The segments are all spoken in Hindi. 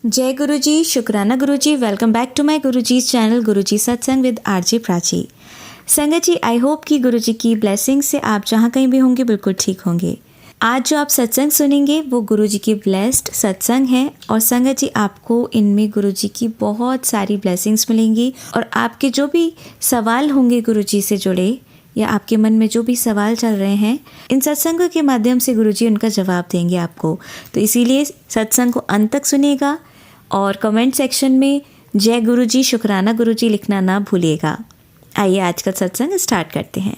जय गुरु जी, शुक्राना गुरु जी। Welcome back to my Guru ji channel गुरु जी सत्संग विद आरजे प्राची। संगत जी, आई होप कि गुरु जी की ब्लेसिंग से आप जहाँ कहीं भी होंगे बिल्कुल ठीक होंगे। आज जो आप सत्संग सुनेंगे वो गुरु जी की ब्लेस्ड सत्संग है और संगत जी आपको इनमें गुरु जी की बहुत सारी ब्लेसिंग्स मिलेंगी और आपके जो भी सवाल होंगे गुरु जी से जुड़े या आपके मन में जो भी सवाल चल रहे हैं, इन सत्संगों के माध्यम से गुरु जी उनका जवाब देंगे आपको। तो इसीलिए सत्संग को अंत तक सुनिएगा और कमेंट सेक्शन में जय गुरु जी, शुक्राना गुरु जी लिखना ना भूलिएगा। आइए आज का सत्संग स्टार्ट करते हैं।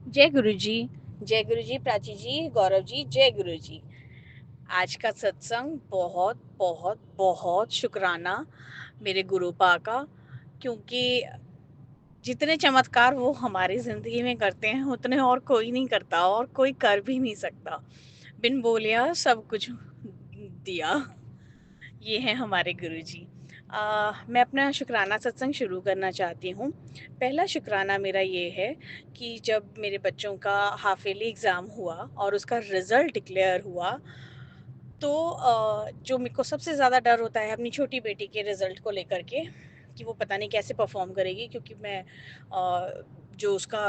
जय गुरु जी, प्राची जी, गौरव जी, जय गुरु जी। आज का सत्संग बहुत बहुत बहुत शुक्राना मेरे गुरुपा का, क्योंकि जितने चमत्कार वो हमारी जिंदगी में करते हैं उतने और कोई नहीं करता और कोई कर भी नहीं सकता। बिन बोलिया सब कुछ दिया। ये है हमारे गुरुजी। मैं अपना शुक्राना सत्संग शुरू करना चाहती हूँ। पहला शुक्राना मेरा ये है कि जब मेरे बच्चों का हाफ ईयरली एग्ज़ाम हुआ और उसका रिज़ल्ट डिक्लेयर हुआ, तो जो मेरे को सबसे ज़्यादा डर होता है अपनी छोटी बेटी के रिज़ल्ट को लेकर के, कि वो पता नहीं कैसे परफॉर्म करेगी, क्योंकि मैं जो उसका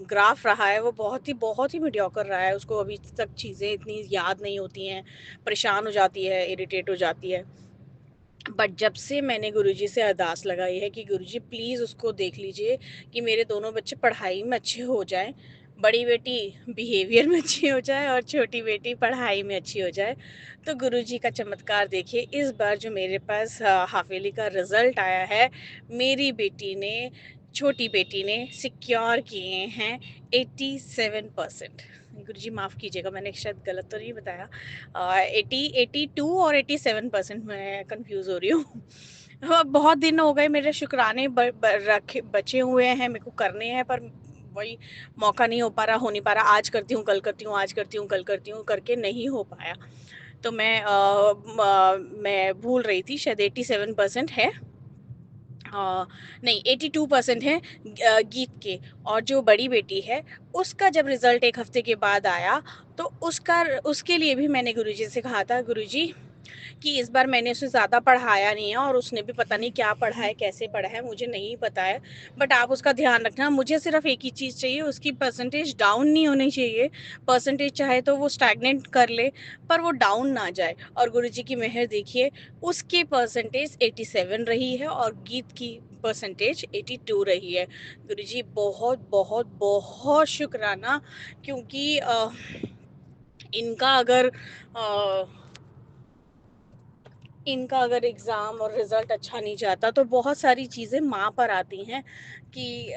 ग्राफ रहा है वो बहुत ही मीडियोकर रहा है। उसको अभी तक चीज़ें इतनी याद नहीं होती हैं, परेशान हो जाती है, इरिटेट हो जाती है। बट जब से मैंने गुरुजी से अरदास लगाई है कि गुरुजी प्लीज़ उसको देख लीजिए कि मेरे दोनों बच्चे पढ़ाई में अच्छे हो जाएं, बड़ी बेटी बिहेवियर में अच्छी हो जाए और छोटी बेटी पढ़ाई में अच्छी हो जाए, तो गुरुजी का चमत्कार देखिए। इस बार जो मेरे पास हाफेली का रिज़ल्ट आया है, मेरी बेटी ने, छोटी बेटी ने सिक्योर किए हैं 87%। गुरुजी माफ़ कीजिएगा, मैंने शायद गलत तो नहीं बताया। 82 और 87% मैं कंफ्यूज हो रही हूँ। हाँ, बहुत दिन हो गए मेरे शुक्राने रखे बचे हुए हैं, मेरे को करने हैं, पर वही मौका नहीं हो पा रहा, हो नहीं पा रहा। आज करती हूँ, कल करती हूँ, आज करती हूँ, कल करती हूँ, करके नहीं हो पाया। तो मैं भूल रही थी, शायद 87% है। नहीं, 82% है गीत के। और जो बड़ी बेटी है, उसका जब रिजल्ट एक हफ्ते के बाद आया, तो उसके लिए भी मैंने गुरुजी से कहा था, गुरुजी कि इस बार मैंने उसे ज़्यादा पढ़ाया नहीं है और उसने भी पता नहीं क्या पढ़ा है, कैसे पढ़ा है, मुझे नहीं पता है। बट आप उसका ध्यान रखना। मुझे सिर्फ एक ही चीज़ चाहिए, उसकी परसेंटेज डाउन नहीं होनी चाहिए। परसेंटेज चाहे तो वो स्टैग्नेंट कर ले, पर वो डाउन ना जाए। और गुरुजी की मेहर देखिए, उसकी परसेंटेज 87 रही है और गीत की परसेंटेज 82 रही है। गुरुजी बहुत बहुत बहुत शुक्राना, क्योंकि इनका अगर अ, इनका अगर एग्ज़ाम और रिज़ल्ट अच्छा नहीं जाता, तो बहुत सारी चीज़ें माँ पर आती हैं कि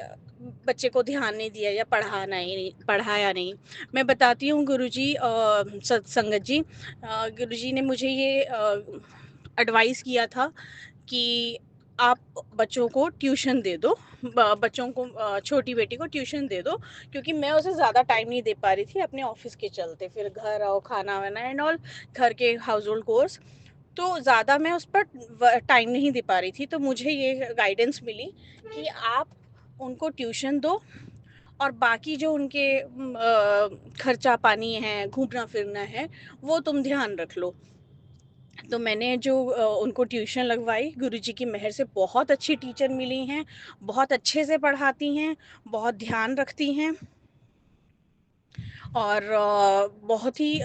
बच्चे को ध्यान नहीं दिया या पढ़ाया नहीं। मैं बताती हूँ गुरुजी, संगत जी, गुरुजी ने मुझे ये एडवाइस किया था कि आप बच्चों को ट्यूशन दे दो, बच्चों को, छोटी बेटी को ट्यूशन दे दो, क्योंकि मैं उसे ज़्यादा टाइम नहीं दे पा रही थी अपने ऑफिस के चलते। फिर घर आओ, खाना वाना एंड ऑल, घर के हाउस होल्ड कोर्स, तो ज़्यादा मैं उस पर टाइम नहीं दे पा रही थी। तो मुझे ये गाइडेंस मिली कि आप उनको ट्यूशन दो और बाकी जो उनके खर्चा पानी है, घूमना फिरना है, वो तुम ध्यान रख लो। तो मैंने जो उनको ट्यूशन लगवाई, गुरुजी की मेहर से बहुत अच्छी टीचर मिली हैं, बहुत अच्छे से पढ़ाती हैं, बहुत ध्यान रखती हैं। और बहुत ही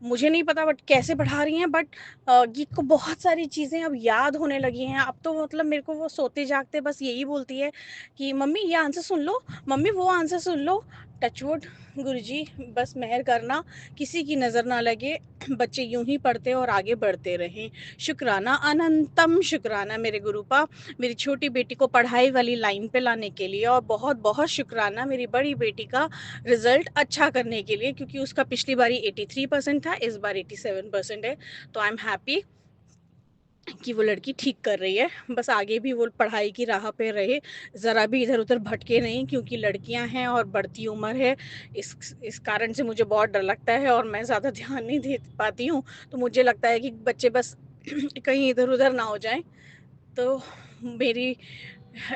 मुझे नहीं पता बट कैसे पढ़ा रही हैं, बट गीत को बहुत सारी चीज़ें अब याद होने लगी हैं। अब तो मतलब मेरे को वो सोते जागते बस यही बोलती है कि मम्मी ये आंसर सुन लो, मम्मी वो आंसर सुन लो। टचवुड, गुरुजी बस मेहर करना, किसी की नज़र ना लगे, बच्चे यूं ही पढ़ते और आगे बढ़ते रहें। शुक्राना, अनंतम शुक्राना मेरे गुरुपा, मेरी छोटी बेटी को पढ़ाई वाली लाइन पे लाने के लिए। और बहुत बहुत शुक्राना मेरी बड़ी बेटी का रिजल्ट अच्छा करने के लिए, क्योंकि उसका पिछली बारी 83% था, इस बार 87% है। तो आई एम हैप्पी कि वो लड़की ठीक कर रही है। बस आगे भी वो पढ़ाई की राह पे रहे, ज़रा भी इधर उधर भटके नहीं, क्योंकि लड़कियां हैं और बढ़ती उम्र है। इस कारण से मुझे बहुत डर लगता है और मैं ज़्यादा ध्यान नहीं दे पाती हूँ। तो मुझे लगता है कि बच्चे बस कहीं इधर उधर ना हो जाएं। तो मेरी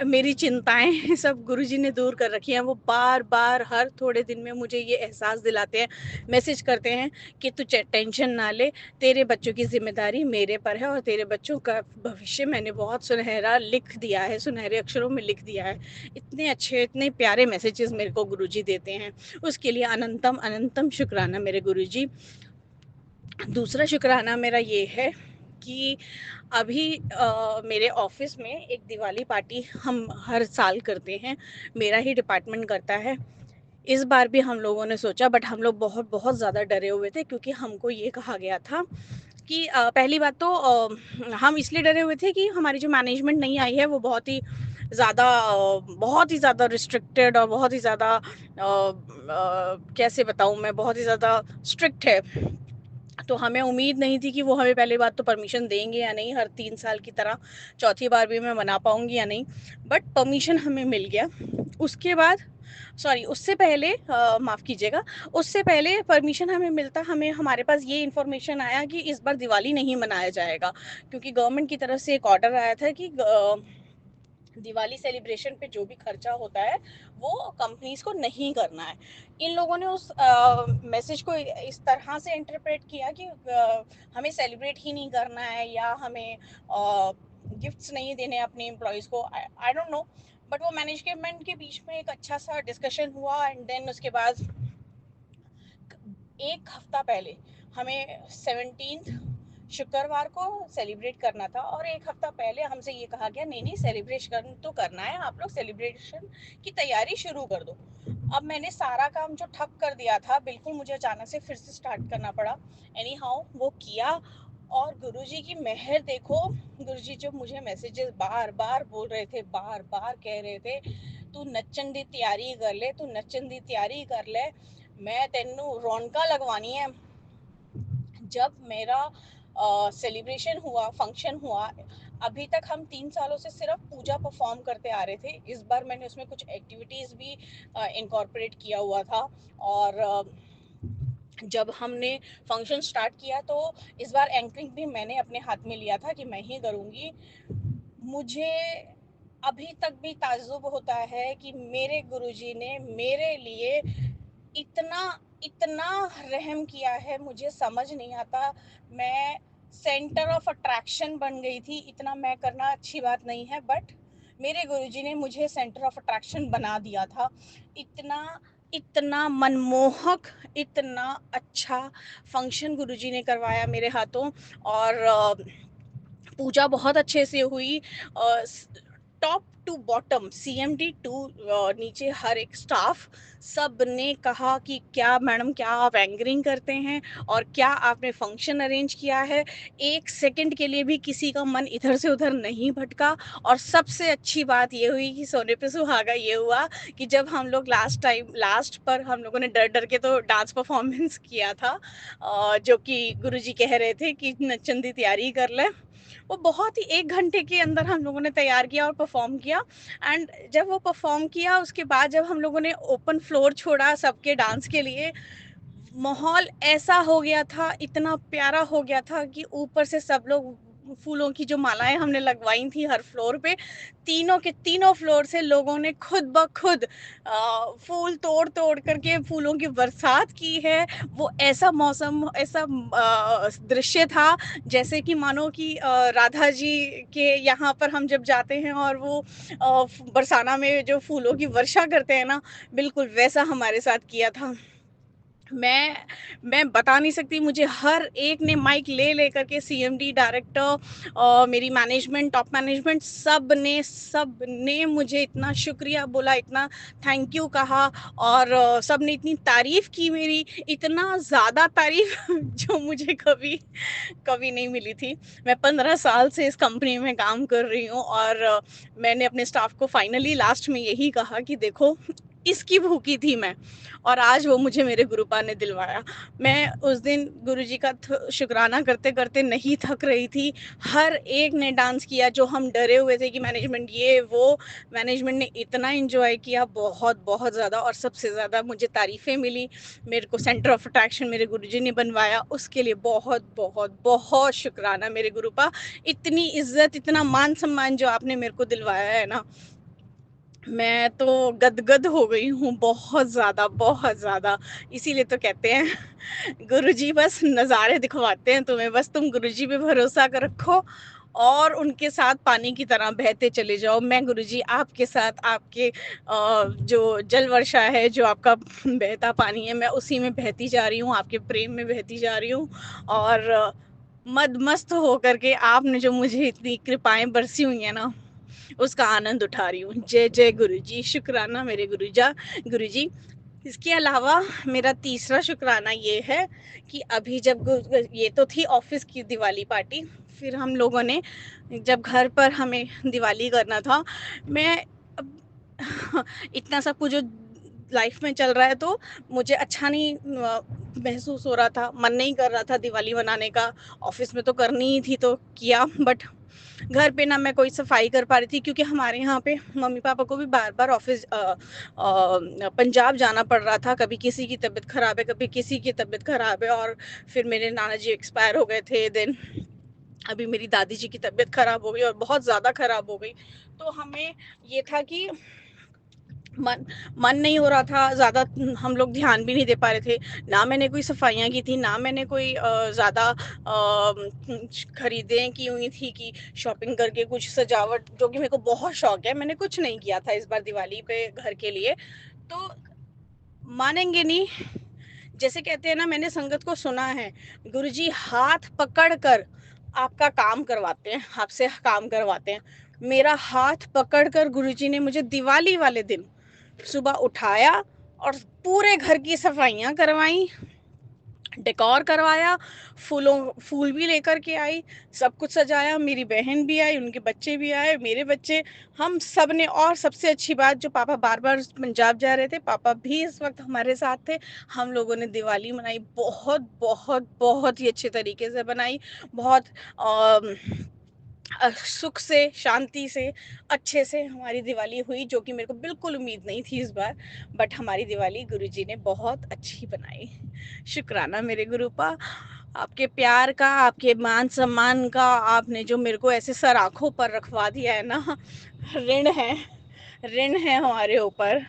मेरी चिंताएँ सब गुरुजी ने दूर कर रखी हैं। वो बार-बार हर थोड़े दिन में मुझे ये एहसास दिलाते हैं, मैसेज करते हैं कि तू च टेंशन ना ले, तेरे बच्चों की ज़िम्मेदारी मेरे पर है और तेरे बच्चों का भविष्य मैंने बहुत सुनहरा लिख दिया है, सुनहरे अक्षरों में लिख दिया है। इतने अच्छे, इतने प्यारे मैसेजेस मेरे को गुरुजी देते हैं। उसके लिए अनंतम, अनंतम शुक्राना मेरे गुरुजी। दूसरा शुक्राना मेरा ये है कि अभी मेरे ऑफिस में एक दिवाली पार्टी हम हर साल करते हैं, मेरा ही डिपार्टमेंट करता है। इस बार भी हम लोगों ने सोचा, बट हम लोग बहुत बहुत ज़्यादा डरे हुए थे क्योंकि हमको ये कहा गया था कि पहली बात तो हम इसलिए डरे हुए थे कि हमारी जो मैनेजमेंट नई आई है वो बहुत ही ज़्यादा रिस्ट्रिक्टेड और बहुत ही ज़्यादा कैसे बताऊँ मैं, बहुत ही ज़्यादा स्ट्रिक्ट है। तो हमें उम्मीद नहीं थी कि वो हमें पहली बात तो परमिशन देंगे या नहीं, हर 3 साल की तरह चौथी बार भी मैं मना पाऊँगी या नहीं, बट परमिशन हमें मिल गया। उसके बाद सॉरी उससे पहले माफ़ कीजिएगा, उससे पहले परमिशन हमें मिलता, हमें हमारे पास ये इन्फॉर्मेशन आया कि इस बार दिवाली नहीं मनाया जाएगा क्योंकि गवर्नमेंट की तरफ से एक ऑर्डर आया था कि दिवाली सेलिब्रेशन पे जो भी खर्चा होता है वो कंपनीज को नहीं करना है। इन लोगों ने उस मैसेज को इस तरह से इंटरप्रेट किया कि हमें सेलिब्रेट ही नहीं करना है या हमें गिफ्ट्स नहीं देने अपने एम्प्लॉयज़ को। आई डोंट नो, बट वो मैनेजमेंट के बीच में एक अच्छा सा डिस्कशन हुआ एंड देन उसके बाद एक हफ्ता पहले हमें 17th शुक्रवार को सेलिब्रेट करना था और एक हफ्ता पहले हमसे ये कहा गया नहीं नहीं सेलिब्रेशन तो करना है, आप लोग सेलिब्रेशन की तैयारी शुरू कर दो। अब मैंने सारा काम जो ठप कर दिया था बिल्कुल मुझे अचानक से फिर से स्टार्ट करना पड़ा। एनी हाउ वो किया और गुरुजी की मेहर देखो, गुरुजी जो मुझे मैसेजेस बार बार बोल रहे थे, बार बार कह रहे थे तू नच्चन दी तैयारी कर ले, तू नच्चन दी तैयारी कर ले, मैं तेनू रौनका लगवानी है। जब मेरा सेलिब्रेशन हुआ, फंक्शन हुआ, अभी तक हम 3 सालों से सिर्फ पूजा परफॉर्म करते आ रहे थे। इस बार मैंने उसमें कुछ एक्टिविटीज़ भी इनकॉर्पोरेट किया हुआ था और जब हमने फंक्शन स्टार्ट किया तो इस बार एंकरिंग भी मैंने अपने हाथ में लिया था कि मैं ही करूँगी। मुझे अभी तक भी ताज्जुब होता है कि मेरे गुरुजी ने मेरे लिए इतना इतना रहम किया है, मुझे समझ नहीं आता। मैं सेंटर ऑफ अट्रैक्शन बन गई थी। इतना मैं करना अच्छी बात नहीं है, बट मेरे गुरुजी ने मुझे सेंटर ऑफ अट्रैक्शन बना दिया था। इतना इतना मनमोहक, इतना अच्छा फंक्शन गुरुजी ने करवाया मेरे हाथों और पूजा बहुत अच्छे से हुई। Top to bottom, CMD to नीचे हर एक स्टाफ, सब ने कहा कि क्या मैडम, क्या आप एंकरिंग करते हैं और क्या आपने फंक्शन अरेंज किया है। एक सेकंड के लिए भी किसी का मन इधर से उधर नहीं भटका। और सबसे अच्छी बात ये हुई कि सोने पे सुहागा ये हुआ कि जब हम लोग लास्ट पर हम लोगों ने डर डर के तो डांस परफॉर्मेंस किया था, जो कि गुरुजी कह रहे थे कि नच्चन दी तैयारी कर ले। वो बहुत ही 1 घंटे के अंदर हम लोगों ने तैयार किया और परफ़ॉर्म किया। एंड जब वो परफ़ॉर्म किया उसके बाद जब हम लोगों ने ओपन फ्लोर छोड़ा सबके डांस के लिए, माहौल ऐसा हो गया था, इतना प्यारा हो गया था कि ऊपर से सब लोग फूलों की जो मालाएँ हमने लगवाई थी हर फ्लोर पे, तीनों के तीनों फ्लोर से लोगों ने खुद ब खुद फूल तोड़-तोड़ कर के फूलों की बरसात की है। वो ऐसा मौसम, ऐसा दृश्य था जैसे कि मानो कि राधा जी के यहाँ पर हम जब जाते हैं और वो बरसाना में जो फूलों की वर्षा करते हैं ना, बिल्कुल वैसा हमारे साथ किया था। मैं मैं बता नहीं सकती, मुझे हर एक ने माइक ले लेकर के सीएमडी डायरेक्टर और मेरी मैनेजमेंट, टॉप मैनेजमेंट, सब ने मुझे इतना शुक्रिया बोला, इतना थैंक यू कहा और सब ने इतनी तारीफ़ की मेरी, इतना ज़्यादा तारीफ़ जो मुझे कभी कभी नहीं मिली थी। मैं 15 साल से इस कंपनी में काम कर रही हूँ और मैंने अपने स्टाफ को फाइनली लास्ट में यही कहा कि देखो, किसकी भूखी थी मैं, और आज वो मुझे मेरे गुरुपा ने दिलवाया। मैं उस दिन गुरुजी का शुक्राना करते करते नहीं थक रही थी। हर एक ने डांस किया, जो हम डरे हुए थे कि मैनेजमेंट ये वो, मैनेजमेंट ने इतना एंजॉय किया, बहुत बहुत ज़्यादा। और सबसे ज़्यादा मुझे तारीफ़ें मिली, मेरे को सेंटर ऑफ अट्रैक्शन मेरे गुरुजी ने बनवाया, उसके लिए बहुत बहुत बहुत शुक्राना मेरे गुरुपा। इतनी इज्जत, इतना मान सम्मान जो आपने मेरे को दिलवाया है ना, मैं तो गदगद हो गई हूँ, बहुत ज़्यादा, बहुत ज़्यादा। इसीलिए तो कहते हैं गुरुजी बस नज़ारे दिखवाते हैं तुम्हें, बस तुम गुरुजी पे भरोसा कर रखो और उनके साथ पानी की तरह बहते चले जाओ। मैं गुरुजी आपके साथ, आपके जो जल वर्षा है, जो आपका बहता पानी है, मैं उसी में बहती जा रही हूँ, आपके प्रेम में बहती जा रही हूँ। और मदमस्त होकर के आपने जो मुझे इतनी कृपाएं बरसी हुई हैं ना, उसका आनंद उठा रही हूँ। जय जय गुरुजी, शुक्राना मेरे गुरुजी। इसके अलावा मेरा तीसरा शुक्राना ये है कि अभी जब ये तो थी ऑफिस की दिवाली पार्टी, फिर हम लोगों ने जब घर पर हमें दिवाली करना था, मैं इतना सब कुछ जो लाइफ में चल रहा है, तो मुझे अच्छा नहीं महसूस हो रहा था, मन नहीं कर रहा था दिवाली मनाने का। ऑफिस में तो करनी ही थी तो किया, बट घर पे ना मैं कोई सफाई कर पा रही थी, क्योंकि हमारे यहाँ पे मम्मी पापा को भी बार बार ऑफिस पंजाब जाना पड़ रहा था। कभी किसी की तबीयत ख़राब है, कभी किसी की तबीयत ख़राब है, और फिर मेरे नाना जी एक्सपायर हो गए थे। देन अभी मेरी दादी जी की तबीयत ख़राब हो गई, और बहुत ज़्यादा ख़राब हो गई। तो हमें ये था कि मन नहीं हो रहा था ज़्यादा, हम लोग ध्यान भी नहीं दे पा रहे थे। ना मैंने कोई सफाइयाँ की थी, ना मैंने कोई ज़्यादा खरीदें की हुई थी कि शॉपिंग करके कुछ सजावट, जो कि मेरे को बहुत शौक है, मैंने कुछ नहीं किया था इस बार दिवाली पे घर के लिए। तो मानेंगे नहीं, जैसे कहते हैं ना, मैंने संगत को सुना है, गुरुजी हाथ पकड़ कर आपका काम करवाते हैं, आपसे काम करवाते हैं। मेरा हाथ पकड़कर गुरुजी ने मुझे दिवाली वाले दिन सुबह उठाया और पूरे घर की सफाइयाँ करवाई, डेकोर करवाया, फूल भी लेकर के आई, सब कुछ सजाया। मेरी बहन भी आई, उनके बच्चे भी आए, मेरे बच्चे, हम सब ने। और सबसे अच्छी बात, जो पापा बार बार पंजाब जा रहे थे, पापा भी इस वक्त हमारे साथ थे। हम लोगों ने दिवाली मनाई, बहुत बहुत बहुत ही अच्छे तरीके से बनाई, बहुत सुख से, शांति से, अच्छे से हमारी दिवाली हुई, जो कि मेरे को बिल्कुल उम्मीद नहीं थी इस बार। बट हमारी दिवाली गुरुजी ने बहुत अच्छी बनाई। शुक्राना मेरे गुरुपा, आपके प्यार का, आपके मान सम्मान का। आपने जो मेरे को ऐसे सर आँखों पर रखवा दिया है ना, ऋण है हमारे ऊपर।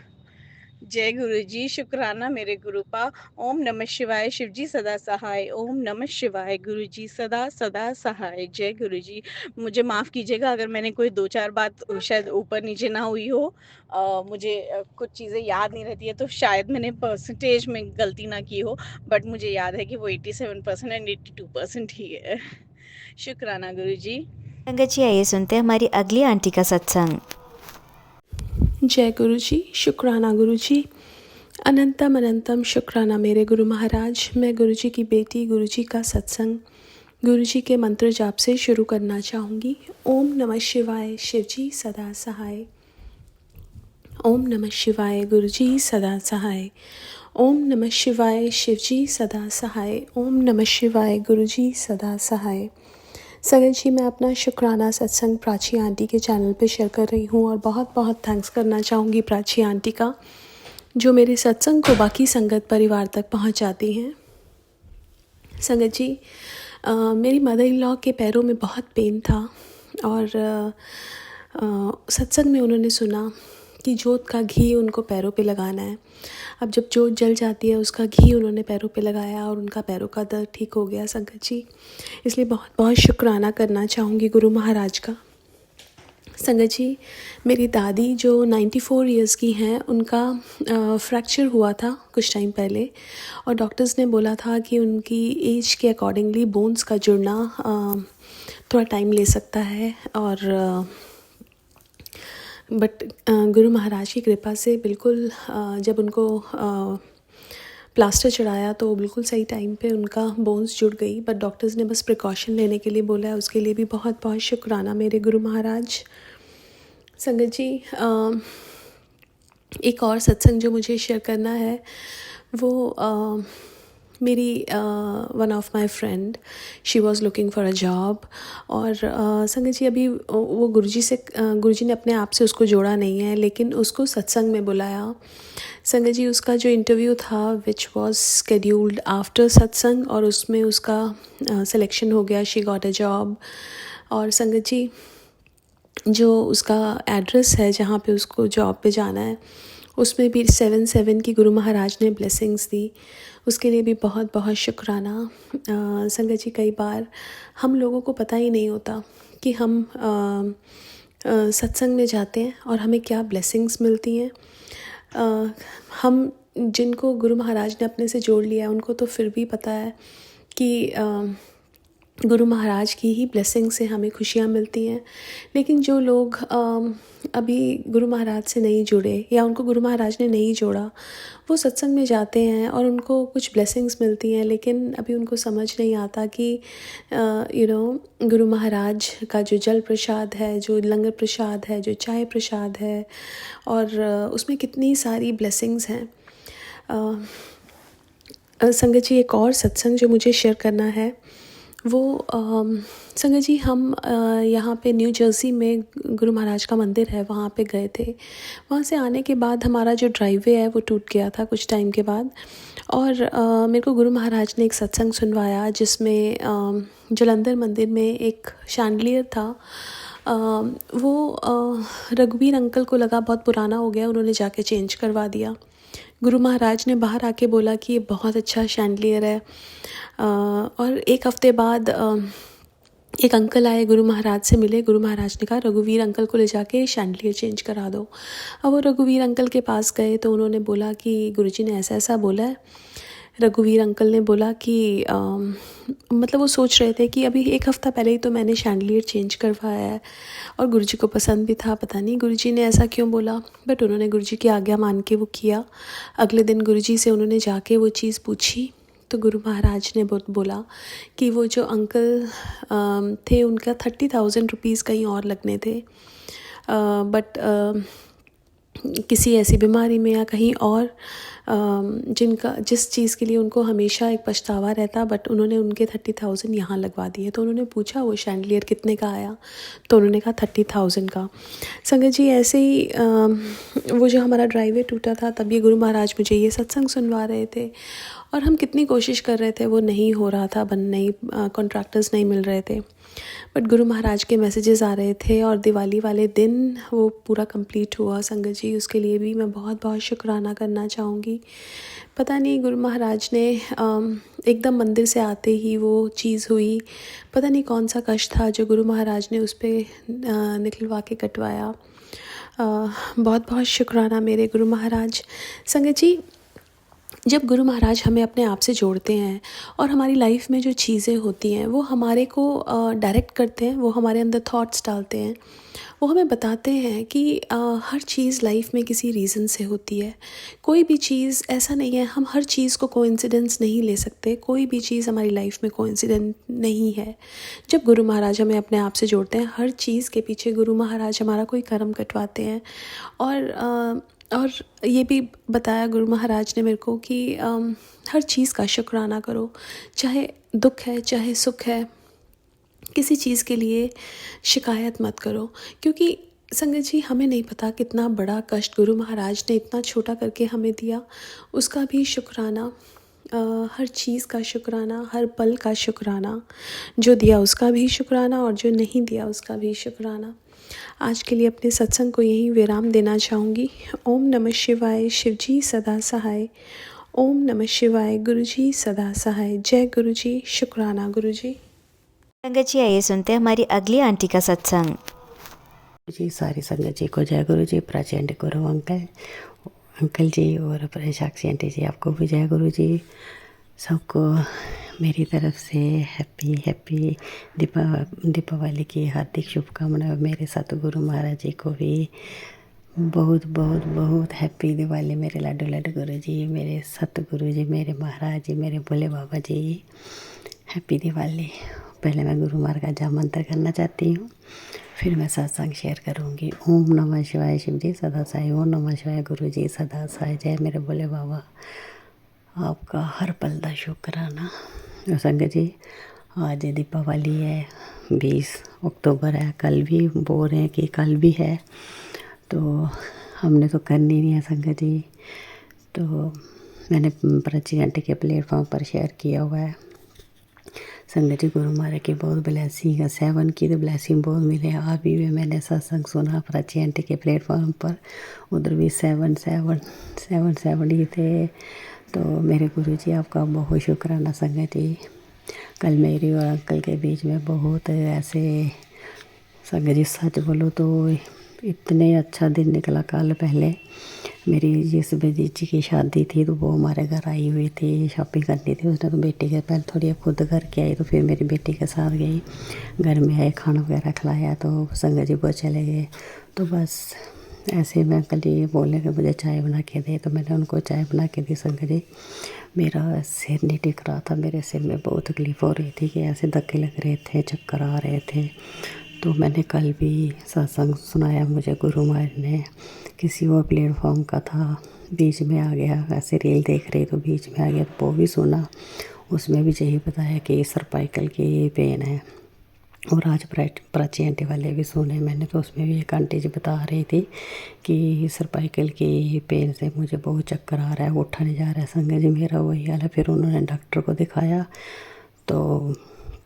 जय गुरुजी, शुक्राना मेरे गुरुपा। ओम नमः शिवाय, शिवजी सदा सहाय। ओम नमः शिवाय, गुरुजी सदा सदा सहाय। जय गुरुजी। मुझे माफ़ कीजिएगा अगर मैंने कोई 2-4 बात शायद ऊपर नीचे ना हुई हो। मुझे कुछ चीज़ें याद नहीं रहती है, तो शायद मैंने परसेंटेज में गलती ना की हो, बट मुझे याद है कि वो 87% एंड 82% ही है। शुक्राना गुरुजी। संगत जी, आइए सुनते हैं हमारी अगली आंटी का सत्संग। जय गुरु जी, शुक्राना गुरु जी, अनंतम अनंतम शुक्राना मेरे गुरु महाराज। मैं गुरु जी की बेटी, गुरु जी का सत्संग गुरु जी के मंत्र जाप से शुरू करना चाहूँगी। ओम नमः शिवाय, शिव जी सदा सहाय। ओम नमः शिवाय, गुरु जी सदा सहाय। ओम नमः शिवाय, शिव जी सदा सहाय। ओम नमः शिवाय, गुरु जी सदा सहाय। संगत जी, मैं अपना शुक्राना सत्संग प्राची आंटी के चैनल पे शेयर कर रही हूँ, और बहुत बहुत थैंक्स करना चाहूँगी प्राची आंटी का, जो मेरे सत्संग को बाकी संगत परिवार तक पहुँचाती हैं। संगत जी, मेरी मदर इन लॉ के पैरों में बहुत पेन था, और सत्संग में उन्होंने सुना कि जोत का घी उनको पैरों पे लगाना है। अब जब जोत जल जाती है, उसका घी उन्होंने पैरों पे लगाया और उनका पैरों का दर्द ठीक हो गया संगत जी। इसलिए बहुत बहुत शुक्राना करना चाहूँगी गुरु महाराज का। संगत जी, मेरी दादी जो 94 इयर्स की हैं, उनका फ्रैक्चर हुआ था कुछ टाइम पहले, और डॉक्टर्स ने बोला था कि उनकी एज के अकॉर्डिंगली बोन्स का जुड़ना थोड़ा टाइम ले सकता है। और बट गुरु महाराज की कृपा से बिल्कुल जब उनको प्लास्टर चढ़ाया तो बिल्कुल सही टाइम पे उनका बोन्स जुड़ गई। बट डॉक्टर्स ने बस प्रिकॉशन लेने के लिए बोला है, उसके लिए भी बहुत बहुत शुक्राना मेरे गुरु महाराज। संगत जी, एक और सत्संग जो मुझे शेयर करना है वो मेरी one of my friend, she was looking for a job. और संगत जी अभी वो गुरुजी ने अपने आप से उसको जोड़ा नहीं है, लेकिन उसको सत्संग में बुलाया। संगत जी उसका जो इंटरव्यू था विच वाज स्केड्यूल्ड आफ्टर सत्संग, और उसमें उसका सिलेक्शन हो गया, शी गॉट अ जॉब। और संगत जी जो उसका एड्रेस है जहाँ पे उसको जॉब पे जाना है, उसमें भी 7/7 की गुरु महाराज ने ब्लेसिंग्स दी। उसके लिए भी बहुत बहुत शुक्राना। संगत जी कई बार हम लोगों को पता ही नहीं होता कि हम सत्संग में जाते हैं और हमें क्या ब्लेसिंग्स मिलती हैं। हम जिनको गुरु महाराज ने अपने से जोड़ लिया है उनको तो फिर भी पता है कि गुरु महाराज की ही ब्लेसिंग से हमें खुशियाँ मिलती हैं। लेकिन जो लोग अभी गुरु महाराज से नहीं जुड़े या उनको गुरु महाराज ने नहीं जोड़ा, वो सत्संग में जाते हैं और उनको कुछ ब्लेसिंग्स मिलती हैं, लेकिन अभी उनको समझ नहीं आता कि गुरु महाराज का जो जल प्रसाद है, जो लंगर प्रसाद है, जो चाय प्रसाद है, और उसमें कितनी सारी ब्लेसिंग्स हैं। संगत जी एक और सत्संग जो मुझे शेयर करना है वो संगत जी हम यहाँ पे न्यू जर्सी में गुरु महाराज का मंदिर है, वहाँ पे गए थे। वहाँ से आने के बाद हमारा जो ड्राइववे है वो टूट गया था कुछ टाइम के बाद, और मेरे को गुरु महाराज ने एक सत्संग सुनवाया जिसमें जलंधर मंदिर में एक शैंडलियर था। वो रघुवीर अंकल को लगा बहुत पुराना हो गया, उन्होंने जाके चेंज करवा दिया। गुरु महाराज ने बाहर आके बोला कि ये बहुत अच्छा शैंडलियर है। और एक हफ्ते बाद एक अंकल आए, गुरु महाराज से मिले। गुरु महाराज ने कहा रघुवीर अंकल को ले जाके शैंडलियर चेंज करा दो। अब वो रघुवीर अंकल के पास गए तो उन्होंने बोला कि गुरुजी ने ऐसा ऐसा बोला है। रघुवीर अंकल ने बोला कि मतलब वो सोच रहे थे कि अभी एक हफ़्ता पहले ही तो मैंने शैंडलियर चेंज करवाया है और गुरुजी को पसंद भी था, पता नहीं गुरुजी ने ऐसा क्यों बोला, बट उन्होंने गुरुजी की आज्ञा मान के वो किया। अगले दिन गुरुजी से उन्होंने जाके वो चीज़ पूछी तो गुरु महाराज ने बोला कि वो जो अंकल थे उनका 30,000 रुपीज़ कहीं और लगने थे, बट किसी ऐसी बीमारी में या कहीं और जिस चीज़ के लिए उनको हमेशा एक पछतावा रहता, बट उन्होंने उनके 30,000 यहाँ लगवा दिए। तो उन्होंने पूछा वो शैंडलियर कितने का आया, तो उन्होंने कहा 30,000 का। संगत जी ऐसे ही वो जो हमारा ड्राइववे टूटा था तब ये गुरु महाराज मुझे ये सत्संग सुनवा रहे थे, और हम कितनी कोशिश कर रहे थे, वो नहीं हो रहा था, कॉन्ट्रैक्टर्स नहीं मिल रहे थे, बट गुरु महाराज के मैसेजेस आ रहे थे और दिवाली वाले दिन वो पूरा कंप्लीट हुआ। संगत जी उसके लिए भी मैं बहुत बहुत शुक्राना करना चाहूँगी। पता नहीं गुरु महाराज ने एकदम मंदिर से आते ही वो चीज़ हुई, पता नहीं कौन सा कष्ट था जो गुरु महाराज ने उस पर निकलवा के कटवाया। बहुत बहुत शुक्राना मेरे गुरु महाराज। संगत जी जब गुरु महाराज हमें अपने आप से जोड़ते हैं और हमारी लाइफ में जो चीज़ें होती हैं वो हमारे को डायरेक्ट करते हैं, वो हमारे अंदर थॉट्स डालते हैं, वो हमें बताते हैं कि हर चीज़ लाइफ में किसी रीज़न से होती है। कोई भी चीज़ ऐसा नहीं है, हम हर चीज़ को कोइंसिडेंस नहीं ले सकते, कोई भी चीज़ हमारी लाइफ में कोइंसिडेंट नहीं है। जब गुरु महाराज हमें अपने आप से जोड़ते हैं, हर चीज़ के पीछे गुरु महाराज हमारा कोई कर्म कटवाते हैं। और ये भी बताया गुरु महाराज ने मेरे को कि हर चीज़ का शुक्राना करो, चाहे दुख है चाहे सुख है, किसी चीज़ के लिए शिकायत मत करो, क्योंकि संगत जी हमें नहीं पता कितना बड़ा कष्ट गुरु महाराज ने इतना छोटा करके हमें दिया, उसका भी शुक्राना। हर चीज़ का शुक्राना, हर पल का शुक्राना, जो दिया उसका भी शुक्राना और जो नहीं दिया उसका भी शुक्राना। आज के लिए अपने सत्संग को यहीं विराम देना चाहूँगी। ओम नमः शिवाय, शिवजी सदा सहाय। ओम नमः शिवाय, गुरुजी सदा सहाय। जय गुरुजी, शुक्राना गुरुजी। संगत जी आइए सुनते हैं हमारी अगली आंटी का सत्संग। जी सारी संगत जी को जय गुरु जी, प्राची आंटी गौरव अंकल जी और साक्षी आंटी जी आपको भी जय गुरु जी। सबको मेरी तरफ से हैप्पी दीपावली की हार्दिक शुभकामनाएं। मेरे सतगुरु महाराज जी को भी बहुत बहुत बहुत हैप्पी दिवाली। मेरे लाडो गुरु जी, मेरे सतगुरु जी, मेरे महाराज जी, मेरे भोले बाबा जी, हैप्पी दिवाली। पहले मैं गुरु महाराज का मंत्र करना चाहती हूँ, फिर मैं सत्संग शेयर करूँगी। ओम नमः शिवाय शिव जी सदा साई, ओम नमः शिवाय गुरु जी सदा साई। जय मेरे भोले बाबा, आपका हर पल दा शुक्राना। और संगत जी, आज दीपावली है, 20 अक्टूबर है। कल भी बोल रहे हैं कि कल भी है, तो हमने तो करनी नहीं है संगत जी। तो मैंने प्राची आंटी के प्लेटफॉर्म पर शेयर किया हुआ है। संगत जी, गुरु महाराज की बहुत ब्लेसिंग है, 7 की तो ब्लेसिंग बहुत मिले। अभी भी मैंने सत्संग सुना प्राची आंटी के प्लेटफॉर्म पर, उधर भी 7 ही थे। तो मेरे गुरु जी, आपका बहुत शुक्राना संगत जी। कल मेरी और अंकल के बीच में बहुत ऐसे, संगत जी सच बोलो तो इतने अच्छा दिन निकला। कल पहले मेरी जिस भतीजी की शादी थी तो वो हमारे घर आई हुई थी, शॉपिंग करनी थी उसने। तो बेटी के पहले थोड़ी खुद करके आई, तो फिर मेरी बेटी के साथ गई। घर में आए, खाना वगैरह खिलाया, तो संगत जी वो चले गए। तो बस ऐसे में अंकल जी बोले कि मुझे चाय बना के दे, तो मैंने उनको चाय बना के दी। संगत जी, मेरा सिर नहीं टिक रहा था, मेरे सिर में बहुत तकलीफ़ हो रही थी कि ऐसे धक्के लग रहे थे, चक्कर आ रहे थे। तो मैंने कल भी सत्संग सुनाया, मुझे गुरु महाराज ने, किसी और प्लेटफॉर्म का था, बीच में आ गया। ऐसे रील देख रही तो बीच में आ गया, तो वो भी सुना। उसमें भी यही बताया कि सर्वाइकल की पेन है। और आज प्राची आंटी वाले भी सुने मैंने, तो उसमें भी एक आंटी जी बता रही थी कि सर्वाइकल की पेन से मुझे बहुत चक्कर आ रहा है, उठा नहीं जा रहा है। संगत जी, मेरा वही हाल है। फिर उन्होंने डॉक्टर को दिखाया, तो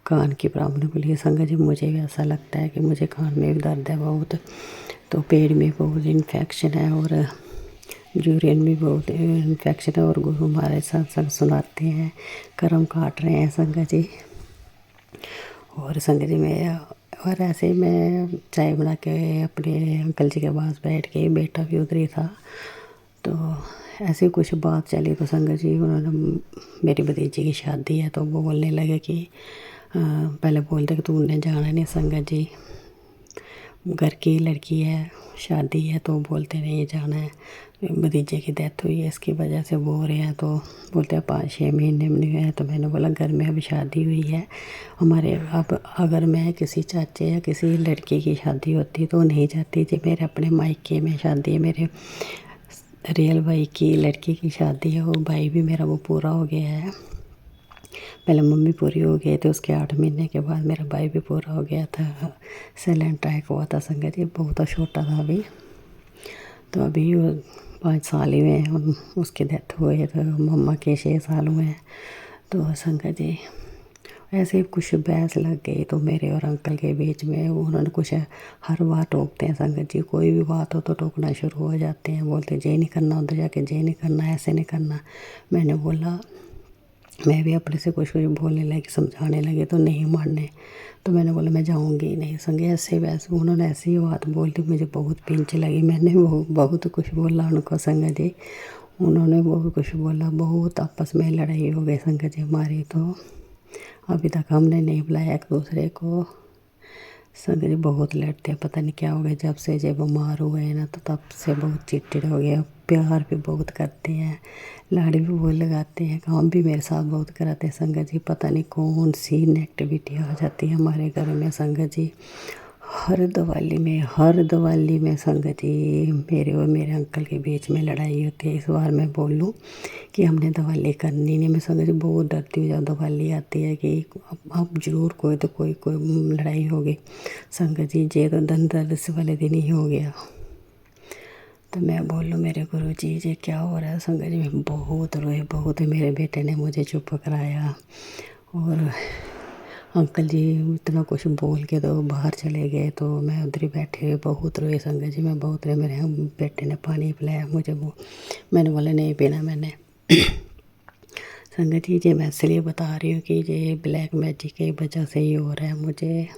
कान की प्रॉब्लम के लिए संगत जी मुझे भी ऐसा लगता है कि मुझे कान में भी दर्द है बहुत, तो पेट में बहुत इन्फेक्शन है और यूरिन में बहुत इन्फेक्शन है। और गुरु महाराज सत्संग सुनाते हैं, कर्म काट रहे हैं संगत जी। और संगत जी, मैं और ऐसे मैं चाय बना के अपने अंकल जी के पास बैठ के, बेटा भी उधर ही था, तो ऐसे कुछ बात चली। तो संगत जी, उन्होंने, मेरी भतीजी की शादी है, तो वो बोलने लगे कि पहले बोलते कि तूने जाना नहीं। संगत जी, घर की लड़की है, शादी है, तो बोलते नहीं जाना है। भतीजे की डेथ हुई है, इसकी वजह से बोल रहे हैं। तो बोलते हैं 5-6 महीने में नहीं हुआ है। तो मैंने बोला घर में अभी शादी हुई है हमारे। अब अगर मैं किसी चाचे या किसी लड़की की शादी होती तो नहीं जाती जी। मेरे अपने मायके में शादी है, मेरे रियल भाई की लड़की की शादी है। वो भाई भी मेरा वो पूरा हो गया है। पहले मम्मी पूरी हो गई थी, उसके 8 महीने के बाद मेरा भाई भी पूरा हो गया था। साइलेंट अटैक हुआ था संगत जी, बहुत छोटा था अभी। तो अभी वो 5 साल ही हुए हैं, उसकी डेथ हुई। तो मम्मा के 6 साल हुए हैं। तो संगत जी, ऐसे कुछ बहस लग गई तो मेरे और अंकल के बीच में। उन्होंने कुछ, हर बार टोकते हैं संगत जी, कोई भी बात हो तो टोकना शुरू हो जाते हैं। बोलते ये नहीं करना, उधर जाके ये नहीं करना, ऐसे नहीं करना। मैंने बोला, मैं भी अपने से कुछ कुछ बोलने लगी, समझाने लगी, तो नहीं मानने। तो मैंने बोला मैं जाऊंगी नहीं। संगे ऐसे वैसे उन्होंने ऐसी ही बात बोल दी, मुझे बहुत पिंच लगी। मैंने वो बहुत कुछ बोला उनको संगत जी, उन्होंने बहुत कुछ बोला, बहुत आपस में लड़ाई हो गई संगत जी हमारी। तो अभी तक हमने नहीं बुलाया एक दूसरे को। संगत जी बहुत लड़ते हैं, पता नहीं क्या हो गया। जब से जब बीमार हुए हैं ना, तो तब से बहुत चिड़चिड़ हो गया। प्यार भी बहुत करते हैं, लाड़ी भी बहुत लगाते हैं, काम भी मेरे साथ बहुत कराते हैं संगत जी। पता नहीं कौन सी नेगेटिविटी आ जाती है हमारे घर में संगत जी। हर दिवाली में संगत जी मेरे और मेरे अंकल के बीच में लड़ाई होती है। इस बार मैं बोल लूँ कि हमने दिवाली करनी नहीं। मैं संगत जी बहुत डरती हूँ जब दिवाली आती है कि अब ज़रूर कोई तो कोई लड़ाई होगी संगत जी। ये तो धनतेरस वाले दिन ही हो गया। तो मैं बोलूँ मेरे गुरु जी ये क्या हो रहा है संगत जी। मैं बहुत रोए, बहुत। मेरे बेटे ने मुझे चुप कराया और अंकल जी इतना कुछ बोल के तो बाहर चले गए। तो मैं उधर ही बैठे हुए बहुत रोए संगत जी, मैं बहुत रोए। मेरे बेटे ने पानी पिलाया मुझे, वो मैंने बोला नहीं पीना मैंने। संगत जी, ये मैं इसलिए बता रही हूँ कि ये ब्लैक मैजिक की वजह से ही हो रहा है। मुझे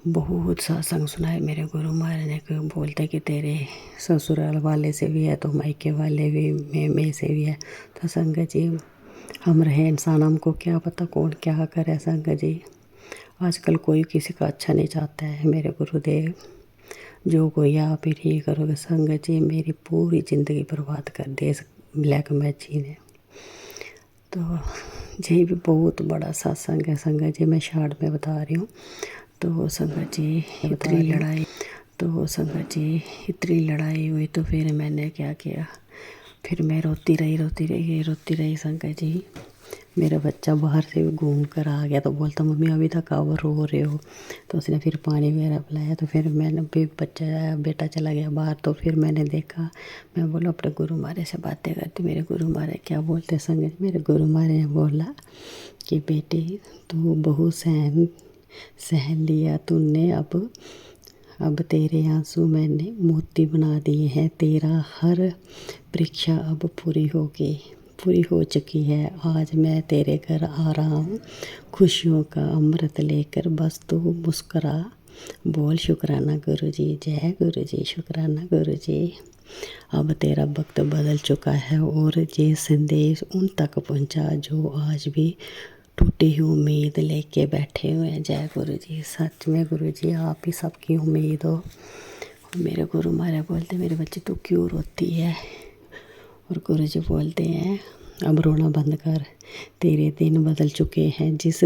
बहुत सत्संग सुना है मेरे गुरु महाराज ने, कोई बोलते कि तेरे ससुराल वाले से भी है तो मायके वाले भी में से भी है। तो संगत जी, हम रहे इंसान, हमको क्या पता कौन क्या करे संगत जी। आजकल कोई किसी का अच्छा नहीं चाहता है मेरे गुरुदेव। जो कोई आप ही ठीक करोगे संगत जी। मेरी पूरी ज़िंदगी बर्बाद कर दी इस ब्लैक मैजिक ने। तो ये भी बहुत बड़ा सत्संग है संगत जी, मैं शॉर्ट में बता रही हूँ। तो संगत जी इतनी लड़ाई हुई तो फिर मैंने क्या किया, फिर मैं रोती रही संगत जी। मेरा बच्चा बाहर से घूम कर आ गया तो बोलता मम्मी अभी तक आप रो रहे हो। तो उसने फिर पानी वगैरह पिलाया। तो फिर मैंने भी बेटा चला गया बाहर। तो फिर मैंने देखा, मैं बोला अपने गुरु महाराज से बातें करती। मेरे गुरु महाराज क्या बोलते संगत, मेरे गुरु महाराज ने बोला कि बेटी तू बहुत सहन लिया तूने, अब तेरे आंसू मैंने मोती बना दिए हैं। तेरा हर परीक्षा अब पूरी हो चुकी है। आज मैं तेरे घर आ रहा हूँ खुशियों का अमृत लेकर, बस तू मुस्करा बोल शुक्राना गुरु जी, जय गुरु जी, शुक्राना गुरु जी। अब तेरा वक्त बदल चुका है और ये संदेश उन तक पहुँचा जो आज भी टूटी हुई उम्मीद लेके बैठे हुए हैं। जय गुरु जी। सच में गुरु जी आप ही सबकी उम्मीद हो। मेरे गुरु महाराज बोलते मेरे बच्चे तू क्यों रोती है, और गुरु जी बोलते हैं अब रोना बंद कर, तेरे दिन बदल चुके हैं। जिस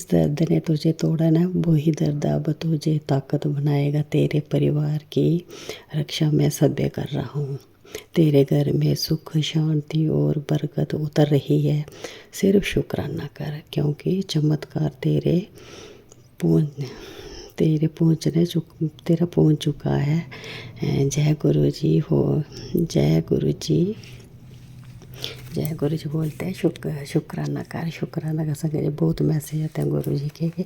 दर्द ने तुझे तोड़ा ना, वही दर्द अब तुझे ताकत बनाएगा। तेरे परिवार की रक्षा मैं सभ्य कर रहा हूँ। तेरे घर में सुख शांति और बरकत उतर रही है। सिर्फ शुक्राना कर, क्योंकि चमत्कार तेरा पहुँच चुका है। जय गुरु जी हो, जय गुरु जी। जय गुरु जी बोलते हैं शुक्राना कर संगत जी। बहुत मैसेज आते हैं गुरु जी के कि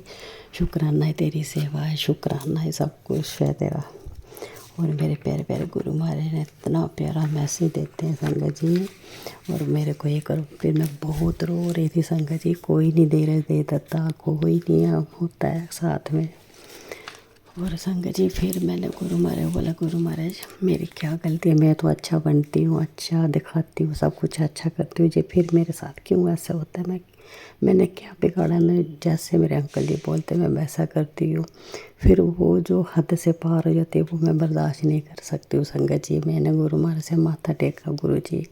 शुक्राना है तेरी सेवा है, शुक्राना है सब कुछ है तेरा। और मेरे प्यारे प्यारे गुरु महाराज ने इतना प्यारा मैसेज देते हैं संगत जी। और मेरे को एक फिर मैं बहुत रो रही थी संगत जी। कोई नहीं दे देता, कोई नहीं होता है साथ में। और संगत जी फिर मैंने गुरु महाराज बोला गुरु महाराज मेरी क्या गलती है, मैं तो अच्छा बनती हूँ, अच्छा दिखाती हूँ, सब कुछ अच्छा करती हूँ, ये फिर मेरे साथ क्यों ऐसा होता है। मैंने क्या बिगाड़ा, मैं जैसे मेरे अंकल जी बोलते मैं वैसा करती हूँ। फिर वो जो हद से पार हो जाती है वो मैं बर्दाश्त नहीं कर सकती हूँ संगत जी। मैंने गुरु महाराज से माथा टेका, गुरु जी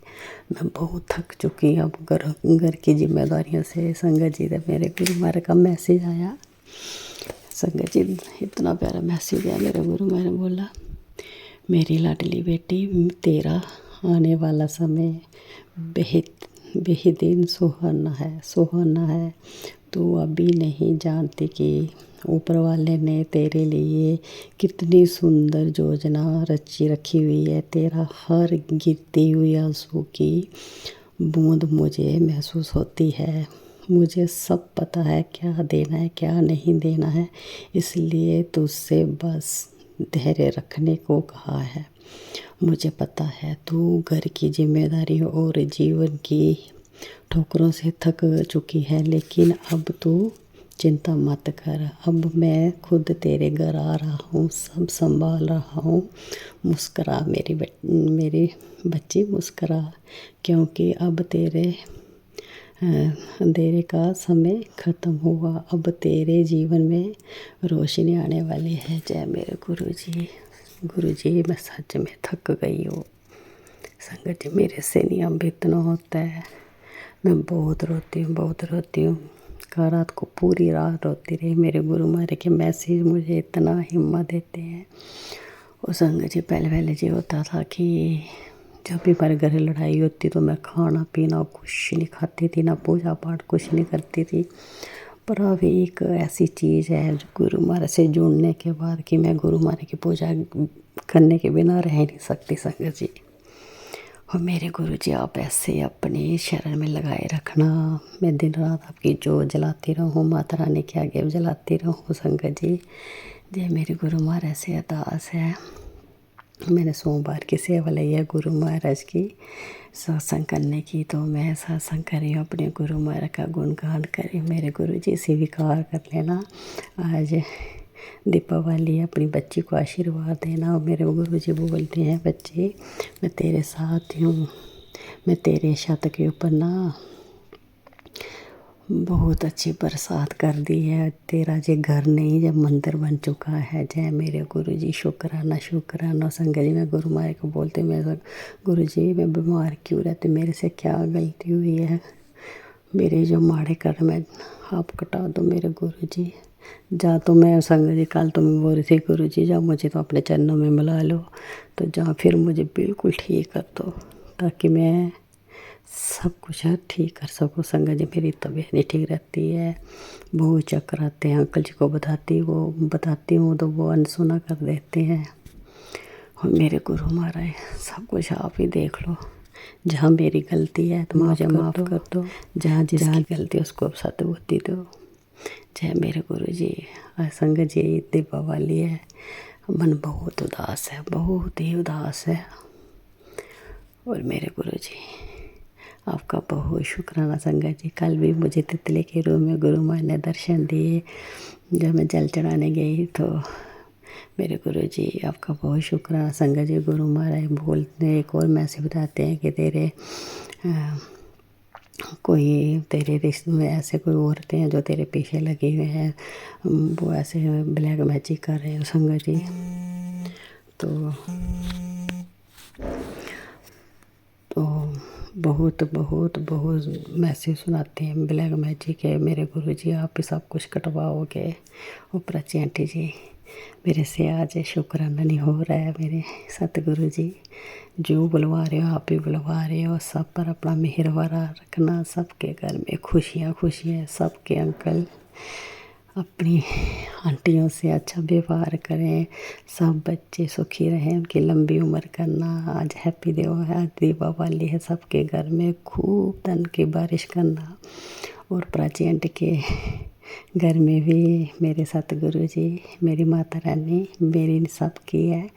मैं बहुत थक चुकी हूँ अब घर की जिम्मेदारियों से संगत जी। तो मेरे गुरु महाराज का मैसेज आया संगत जी, इतना प्यारा मैसेज आया। मेरे गुरु महाराज ने बोला मेरी लाडली बेटी तेरा आने वाला समय बेहद सुहाना है। तू अभी नहीं जानती कि ऊपर वाले ने तेरे लिए कितनी सुंदर योजना रची रखी हुई है। तेरा हर गिरती हुई आंसू की बूंद मुझे महसूस होती है। मुझे सब पता है क्या देना है क्या नहीं देना है, इसलिए तुझसे बस धैर्य रखने को कहा है। मुझे पता है तू घर की जिम्मेदारी और जीवन की ठोकरों से थक चुकी है, लेकिन अब तू चिंता मत कर। अब मैं खुद तेरे घर आ रहा हूँ, सब संभाल रहा हूँ। मुस्करा मेरी बच्ची मुस्करा, क्योंकि अब तेरे अंधेरे का समय ख़त्म हुआ। अब तेरे जीवन में रोशनी आने वाली है। जय मेरे गुरु जी मैं सच में थक गई हूँ संगत जी। मेरे से नहीं अब इतना होता है। मैं बहुत रोती हूँ। कल रात को पूरी रात रोती रही। मेरे गुरु महाराज के मैसेज मुझे इतना हिम्मत देते हैं। और संगत जी पहले जी होता था कि जब भी हमारे घर लड़ाई होती तो मैं खाना पीना कुछ नहीं खाती थी, ना पूजा पाठ कुछ नहीं करती थी। पर अब एक ऐसी चीज़ है गुरु महाराज से जुड़ने के बाद कि मैं गुरु महाराज की पूजा करने के बिना रह नहीं सकती संगत जी। और मेरे गुरु जी आप ऐसे अपने शरण में लगाए रखना। मैं दिन रात आपकी जोत जलाती रहूँ, माता रानी के आगे जलाती रहूँ संगत जी। जय मेरे गुरु महाराज से अरदास है। मैंने सोमवार की सेवा ली है गुरु महाराज की सत्संग करने की, तो मैं सत्संग कर रही हूँ, अपने गुरु महाराज का गुणगान कर रही हूँ। मेरे गुरु जी स्वीकार कर लेना। आज दीपावली अपनी बच्ची को आशीर्वाद देना। और मेरे गुरु जी बोलते हैं बच्चे मैं तेरे साथ हूँ, मैं तेरे छत के ऊपर ना बहुत अच्छी बरसात कर दी है। तेरा जे घर नहीं जब मंदिर बन चुका है। जय मेरे गुरु जी शुक्राना संगत जी। मैं गुरु महाराज को बोलते मैं गुरु जी मैं बीमार क्यों रहती, मेरे से क्या गलती हुई है। मेरे जो माड़े कर्म है आप कटा दो मेरे गुरु जी। जा तो मैं संगत जी कल तो मैं बोल रही थी गुरु जी जा मुझे तो अपने चरणों में मिला लो, तो जा फिर मुझे बिल्कुल ठीक कर दो ताकि मैं सब कुछ ठीक कर सकूँ। संगत जी मेरी तबीयत नहीं ठीक रहती है, बहुत चक्कर आते हैं। अंकल जी को बताती हूँ तो वो अनसुना कर देते हैं। और मेरे गुरु महाराज सब कुछ आप ही देख लो, जहाँ मेरी गलती है तो मुझे माफ़ कर दो, जहाँ जिसकी गलती है उसको सद्बुद्धि दो। जय मेरे गुरु जी। संगत जी दीपावली है, मन बहुत उदास है, बहुत ही उदास है। और मेरे गुरु जी आपका बहुत शुक्राना संगत जी। कल भी मुझे तितली के रूम में गुरु माँ ने दर्शन दिए जब मैं जल चढ़ाने गई, तो मेरे गुरु जी आपका बहुत शुक्राना संगत जी। गुरु महाराज बोलते एक और मैसेज बताते हैं कि तेरे कोई तेरे रिश्ते में ऐसे कोई औरतें हैं जो तेरे पीछे लगी हुए हैं, वो ऐसे ब्लैक मैजिक कर रहे हैं संगत जी। तो बहुत बहुत बहुत मैसेज सुनाते हैं ब्लैक मैजिक है। मेरे गुरु जी आप ही सब कुछ कटवाओगे। वो प्राची आंटी जी मेरे से आज शुक्राना नहीं हो रहा है। मेरे सतगुरु जी जो बुलवा रहे हो आप ही बुलवा रहे हो, सब पर अपना मेहरबाना रखना, सबके घर में खुशियाँ खुशियाँ, सबके अंकल अपनी आंटियों से अच्छा व्यवहार करें, सब बच्चे सुखी रहें, उनकी लंबी उम्र करना। आज हैप्पी देव है, आज दीपावली है, सबके घर में खूब धन की बारिश करना। और प्राची आंटी के घर में भी मेरे सतगुरु जी मेरी माता रानी मेरी सबकी है,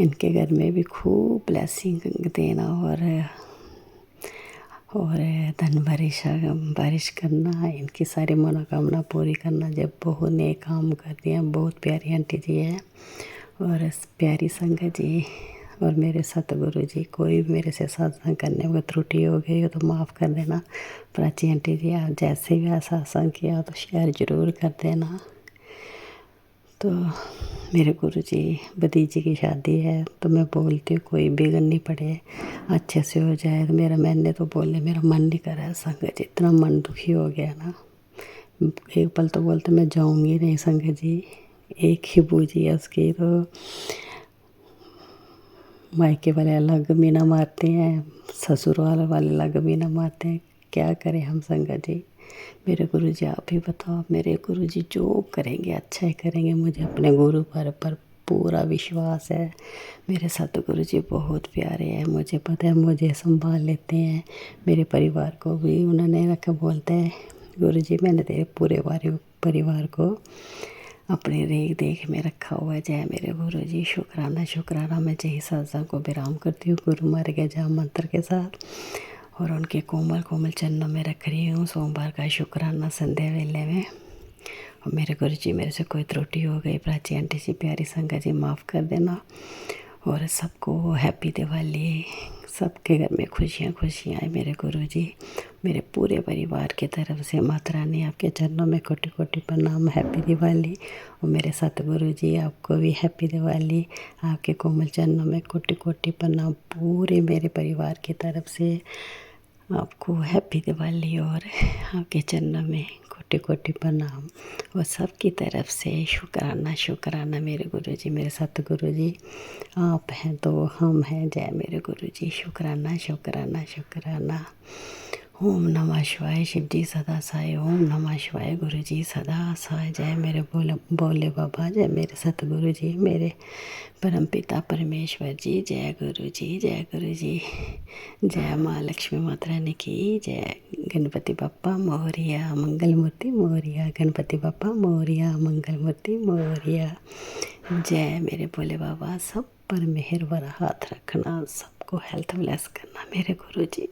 इनके घर में भी खूब ब्लेसिंग देना और धन बारिश करना, इनकी सारी मनोकामना पूरी करना। जब बहू ने काम कर दिया, बहुत प्यारी आंटी जी है और प्यारी संगत जी और मेरे सतगुरु जी। कोई भी मेरे से सत्संग करने में त्रुटि हो गई हो तो माफ़ कर देना। प्राची आंटी जी आप जैसे भी सत्संग किया तो शेयर ज़रूर कर देना। तो मेरे गुरु जी भतीजी की शादी है तो मैं बोलती हूँ कोई बिगड़ नहीं पड़े, अच्छे से हो जाए। तो मैंने तो बोले मेरा मन नहीं कर रहा है संगत जी, इतना मन दुखी हो गया ना। एक पल तो बोलते मैं जाऊँगी नहीं संगत जी। एक ही बूजी है उसकी, तो मायके वाले अलग मीना मारते हैं, ससुराल वाले अलग मीना मारते हैं। क्या करें हम संगत जी। मेरे गुरु जी आप ही बताओ। मेरे गुरु जी जो करेंगे अच्छा ही करेंगे, मुझे अपने गुरु पर पूरा विश्वास है। मेरे सतगुरु जी बहुत प्यारे हैं, मुझे पता है मुझे संभाल लेते हैं। मेरे परिवार को भी उन्होंने रखा, बोलते हैं गुरु जी मैंने तेरे पूरे परिवार को अपने देख में रखा हुआ है। जय मेरे गुरु जी। शुक्राना शुक्राना। मैं जय सत्संग को विराम करती हूँ गुरु मारे गए जहाँ मंत्र के साथ और उनके कोमल कोमल चरणों में रख रही हूँ सोमवार का शुक्राना संध्या वेले में। और मेरे गुरु जी मेरे से कोई त्रुटि हो गई, प्राची आंटी जी प्यारी संगत जी माफ़ कर देना। और सबको हैप्पी दिवाली, सबके घर में खुशियाँ खुशियाँ आए। मेरे गुरु जी मेरे पूरे परिवार की तरफ से माता रानी आपके चरणों में कोटि कोटि प्रणाम। हैप्पी दिवाली। और मेरे सतगुरु जी आपको भी हैप्पी दिवाली। आपके कोमल चरणों में कोटि कोटि प्रणाम। पूरे मेरे परिवार की तरफ से आपको हैप्पी दिवाली और आपके चरणों में कोटि कोटि प्रणाम। और सबकी तरफ से शुक्राना शुक्राना। मेरे गुरु जी मेरे सतगुरु जी आप हैं तो हम हैं। जय मेरे गुरु जी। शुक्राना शुक्राना शुक्राना। ओम नमः शिवाय। शिव जी सदा साय। ओम नमः शिवाय। गुरु जी सदा साय। जय मेरे बोले बाबा। जय मेरे सतगुरु जी मेरे परम पिता परमेश्वर जी। जय गुरु जी जय गुरु जी। जय माँ लक्ष्मी माता रानी की जय। गणपति बप्पा मोरिया मंगल मूर्ति मोरिया। गणपति बप्पा मोरिया मंगल मूर्ति मोरिया। जय मेरे भोले बाबा। सब पर मेहर भरा हाथ रखना, सबको हेल्थ ब्लेस करना मेरे गुरु जी।